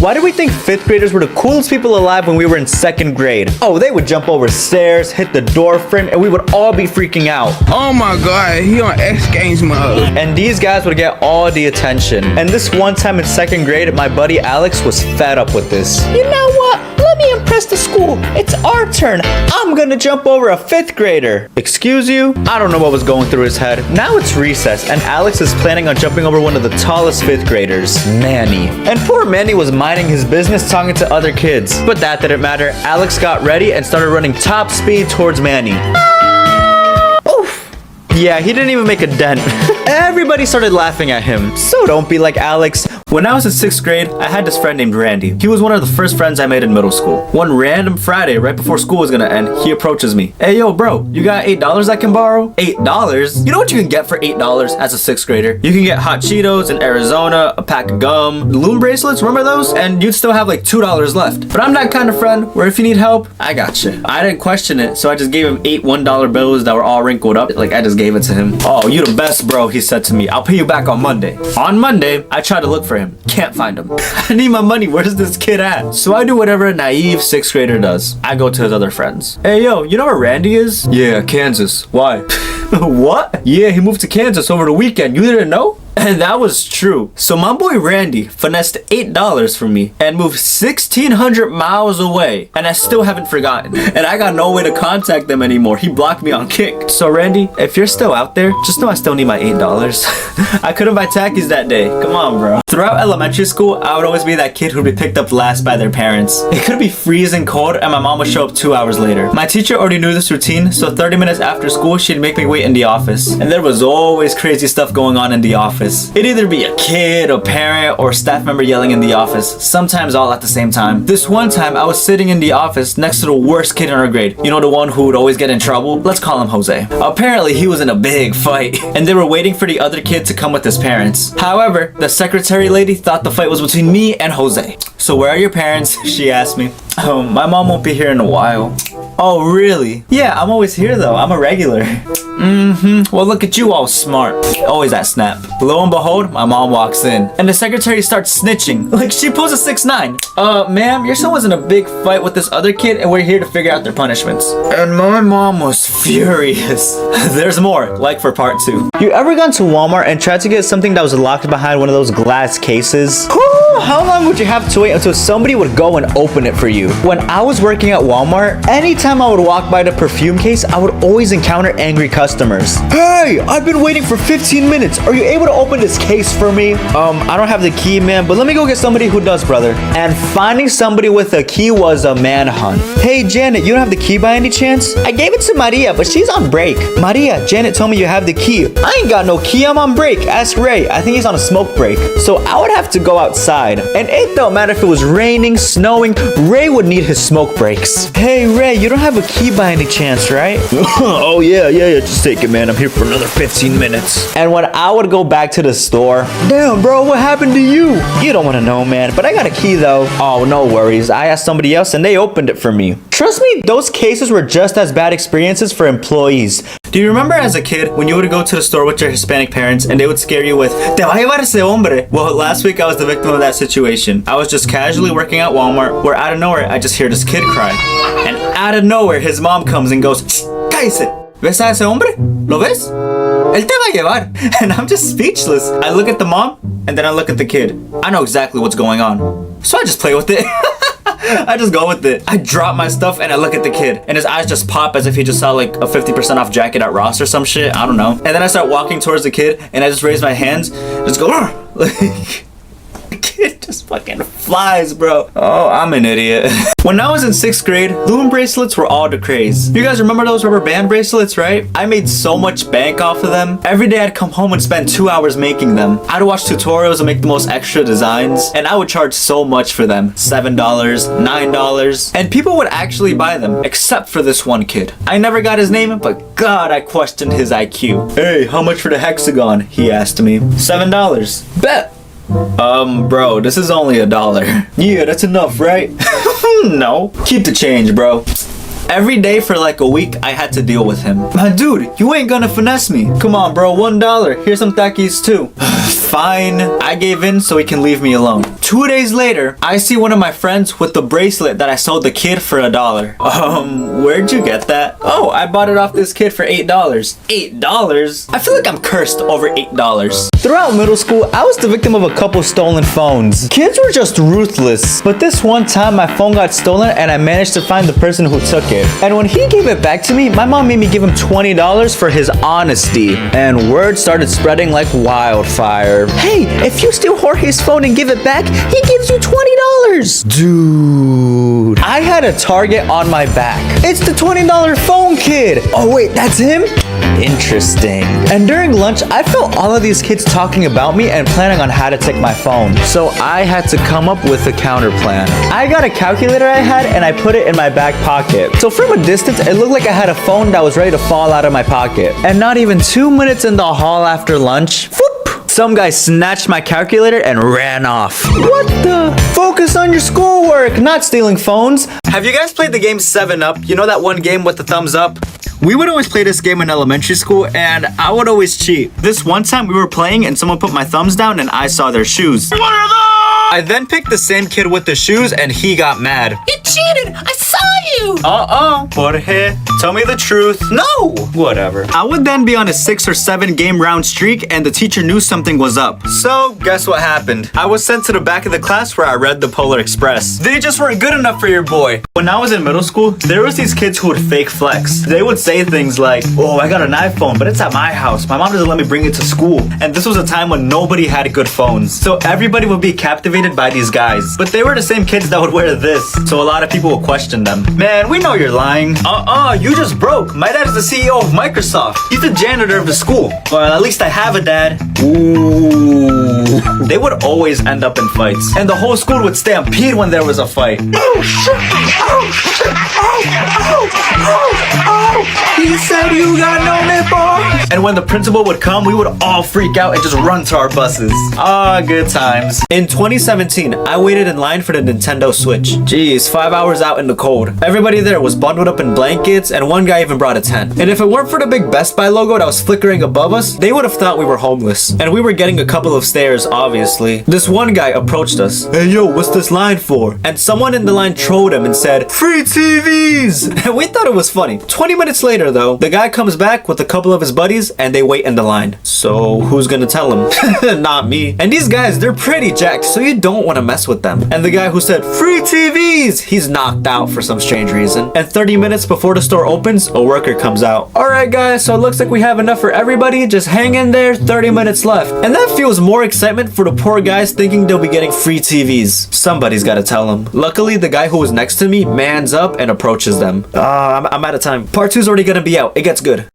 Why do we think 5th graders were the coolest people alive when we were in 2nd grade? Oh, they would jump over stairs, hit the door frame, and we would all be freaking out. Oh my god, he on X Games mode. And these guys would get all the attention. And this one time in 2nd grade, my buddy Alex was fed up with this. You know what? Let me impress the school. It's our turn. I'm gonna jump over a 5th grader. Excuse you? I don't know what was going through his head. Now it's recess, and Alex is planning on jumping over one of the tallest 5th graders, Manny. And poor Manny was minding his business talking to other kids. But that didn't matter. Alex got ready and started running top speed towards Manny. Oof. Yeah, he didn't even make a dent. Everybody started laughing at him. So don't be like Alex. When I was in 6th grade, I had this friend named Randy. He was one of the first friends I made in middle school. One random Friday, right before school was gonna end, he approaches me. Hey, yo, bro, you got $8 I can borrow? $8? You know what you can get for $8 as a 6th grader? You can get hot Cheetos in Arizona, a pack of gum, loom bracelets, remember those? And you'd still have like $2 left. But I'm that kind of friend where if you need help, I got you. I didn't question it, so I just gave him 8 $1 bills that were all wrinkled up. Like, I just gave it to him. Oh, you the best, bro, he said to me. I'll pay you back on Monday. On Monday, I tried to look for him. Can't find him. I need my money. Where's this kid at? So I do whatever a naive 6th grader does. I go to his other friends. Hey, yo, you know where Randy is? Yeah, Kansas. Why? What? Yeah, he moved to Kansas over the weekend. You didn't know? And that was true. So my boy Randy finessed $8 from me and moved 1,600 miles away. And I still haven't forgotten. And I got no way to contact them anymore. He blocked me on Kick. So Randy, if you're still out there, just know I still need my $8. I couldn't buy Takis that day. Come on, bro. Throughout elementary school, I would always be that kid who'd be picked up last by their parents. It could be freezing cold and my mom would show up 2 hours later. My teacher already knew this routine, so 30 minutes after school, she'd make me wait in the office. And there was always crazy stuff going on in the office. It'd either be a kid, a parent, or a staff member yelling in the office, sometimes all at the same time. This one time, I was sitting in the office next to the worst kid in our grade. You know, the one who would always get in trouble? Let's call him Jose. Apparently, he was in a big fight, and they were waiting for the other kid to come with his parents. However, the secretary lady thought the fight was between me and Jose. So where are your parents? She asked me. My mom won't be here in a while. Oh, really? Yeah, I'm always here though. I'm a regular. Well, look at you all smart. Always at Snap. Lo and behold, my mom walks in. And the secretary starts snitching. Like, she pulls a 6'9". Ma'am, your son was in a big fight with this other kid and we're here to figure out their punishments. And my mom was furious. There's more, like for part 2. You ever gone to Walmart and tried to get something that was locked behind one of those glass cases? How long would you have to wait until somebody would go and open it for you? When I was working at Walmart, anytime I would walk by the perfume case, I would always encounter angry customers. Hey, I've been waiting for 15 minutes. Are you able to open this case for me? I don't have the key, man, but let me go get somebody who does, brother. And finding somebody with a key was a manhunt. Hey, Janet, you don't have the key by any chance? I gave it to Maria, but she's on break. Maria, Janet told me you have the key. I ain't got no key, I'm on break. Ask Ray. I think he's on a smoke break. So I would have to go outside. And it don't matter if it was raining, snowing, Ray would need his smoke breaks. Hey, Ray, you don't have a key by any chance, right? Oh, yeah, just take it, man. I'm here for another 15 minutes. And when I would go back to the store, damn, bro, what happened to you? You don't want to know, man, but I got a key, though. Oh, no worries. I asked somebody else, and they opened it for me. Trust me, those cases were just as bad experiences for employees. Do you remember as a kid when you would go to the store with your Hispanic parents and they would scare you with, "Te va a llevar ese hombre"? Well, last week I was the victim of that situation. I was just casually working at Walmart where out of nowhere I just hear this kid cry. And out of nowhere his mom comes and goes, "Cállese. ¿Ves a ese hombre? ¿Lo ves? Él te va a llevar." And I'm just speechless. I look at the mom and then I look at the kid. I know exactly what's going on. So I just play with it. I just go with it. I drop my stuff and I look at the kid and his eyes just pop as if he just saw like a 50% off jacket at Ross or some shit. I don't know. And then I start walking towards the kid and I just raise my hands, just go, like, the kid just fucking flies, bro. Oh, I'm an idiot. When I was in 6th grade, loom bracelets were all the craze. You guys remember those rubber band bracelets, right? I made so much bank off of them. Every day I'd come home and spend 2 hours making them. I'd watch tutorials and make the most extra designs, and I would charge so much for them. $7, $9, and people would actually buy them, except for this one kid. I never got his name, but God, I questioned his IQ. Hey, how much for the hexagon? He asked me. $7. Bet. Bro, this is only $1. Yeah, that's enough, right? No. Keep the change, bro. Every day for like a week, I had to deal with him. Dude, you ain't gonna finesse me. Come on, bro, $1. Here's some Takis too. Fine. I gave in so he can leave me alone. 2 days later, I see one of my friends with the bracelet that I sold the kid for $1. Where'd you get that? Oh, I bought it off this kid for $8. $8? I feel like I'm cursed over $8. Throughout middle school, I was the victim of a couple stolen phones. Kids were just ruthless. But this one time, my phone got stolen and I managed to find the person who took it. And when he gave it back to me, my mom made me give him $20 for his honesty. And word started spreading like wildfire. Hey, if you steal Jorge's phone and give it back, he gives you $20. Dude, I had a target on my back. It's the $20 phone kid. Oh wait, that's him? Interesting. And during lunch, I felt all of these kids talking about me and planning on how to take my phone. So I had to come up with a counter plan. I got a calculator I had and I put it in my back pocket. So from a distance, it looked like I had a phone that was ready to fall out of my pocket. And not even 2 minutes in the hall after lunch, whoop, some guy snatched my calculator and ran off. What the? Focus on your schoolwork, not stealing phones. Have you guys played the game 7-Up? You know that one game with the thumbs up? We would always play this game in elementary school and I would always cheat. This one time we were playing and someone put my thumbs down and I saw their shoes. What are those? I then picked the same kid with the shoes and he got mad. You cheated! I saw you! Jorge, tell me the truth. No! Whatever. I would then be on a 6 or 7 game round streak and the teacher knew something was up. So, guess what happened? I was sent to the back of the class where I read the Polar Express. They just weren't good enough for your boy. When I was in middle school, there was these kids who would fake flex. They would say things like, oh, I got an iPhone, but it's at my house. My mom doesn't let me bring it to school. And this was a time when nobody had good phones. So everybody would be captivated by these guys. But they were the same kids that would wear this. So a lot of people would question them. Man, we know you're lying. You just broke. My dad is the CEO of Microsoft. He's the janitor of the school. Well, at least I have a dad. Ooh. They would always end up in fights. And the whole school would stampede when there was a fight. Oh, shit. Oh, shit. He said you got no nipple. And when the principal would come, we would all freak out and just run to our buses. Good times. In 2017, I waited in line for the Nintendo Switch. Jeez, 5 hours out in the cold. Everybody there was bundled up in blankets and one guy even brought a tent. And if it weren't for the big Best Buy logo that was flickering above us, they would have thought we were homeless. And we were getting a couple of stares, obviously. This one guy approached us. Hey yo, what's this line for? And someone in the line trolled him and said, free TVs! And we thought it was funny. 20 minutes later though, the guy comes back with a couple of his buddies and they wait in the line. So who's gonna tell him? Not me. And these guys, they're pretty jacked, so you don't want to mess with them. And the guy who said, free TVs! He's knocked out for some strange reason. And 30 minutes before the store opens, a worker comes out. Alright guys, so it looks like we have enough for everybody. Just hang in there, 30 minutes left. And that fuels more excitement for the poor guys thinking they'll be getting free TVs. Somebody's gotta tell them. Luckily, the guy who was next to me mans up and approaches them. I'm out of time. Part 2's already gonna be out. It gets good.